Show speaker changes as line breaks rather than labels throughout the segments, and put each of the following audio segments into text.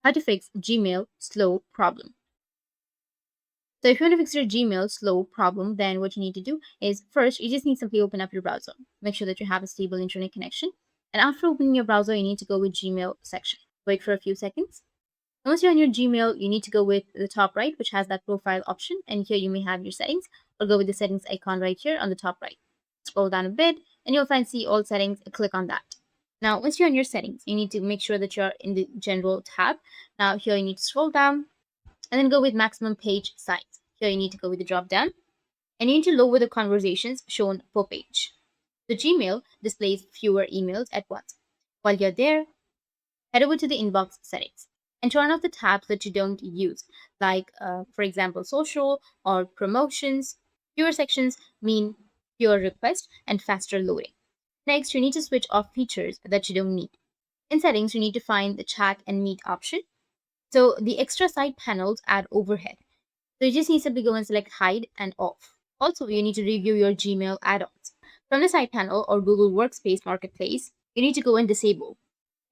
How to fix Gmail slow problem. So if you want to fix your Gmail slow problem, then what you need to do is first, you just need to simply open up your browser. Make sure that you have a stable internet connection. And after opening your browser, you need to go with Gmail section. Wait for a few seconds. Once you're on your Gmail, you need to go with the top right, which has that profile option. And here you may have your settings, or go with the settings icon right here on the top right. Scroll down a bit, and you'll find see all settings. Click on that. Now, once you're on your settings, you need to make sure that you're in the general tab. Now, here you need to scroll down and then go with maximum page size. Here you need to go with the drop down and you need to lower the conversations shown per page. The Gmail displays fewer emails at once. While you're there, head over to the inbox settings and turn off the tabs that you don't use, like, for example, social or promotions. Fewer sections mean fewer requests and faster loading. Next, you need to switch off features that you don't need. In settings, you need to find the chat and meet option. So the extra side panels add overhead. So you just need to simply go and select hide and off. Also, you need to review your Gmail add-ons. From the side panel or Google Workspace Marketplace, you need to go and disable.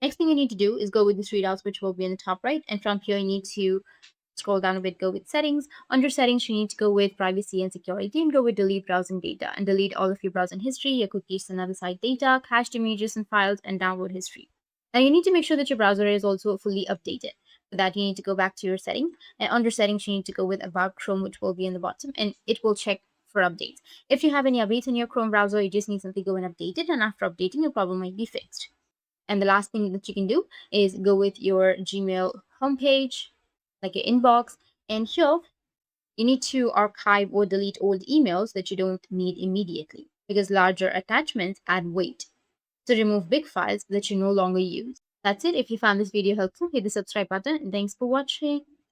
Next thing you need to do is go with the three dots, which will be in the top right. And from here, you need to scroll down a bit, go with settings. Under settings, you need to go with privacy and security and go with delete browsing data and delete all of your browsing history, your cookies and other site data, cached images and files, and download history. Now you need to make sure that your browser is also fully updated. For that, you need to go back to your setting. And under settings, you need to go with About Chrome, which will be in the bottom, and it will check for updates. If you have any updates in your Chrome browser, you just need to simply go and update it. And after updating, your problem might be fixed. And the last thing that you can do is go with your Gmail homepage, like your inbox. And here, you need to archive or delete old emails that you don't need immediately because larger attachments add weight. So remove big files that you no longer use. That's it. If you found this video helpful, hit the subscribe button and thanks for watching.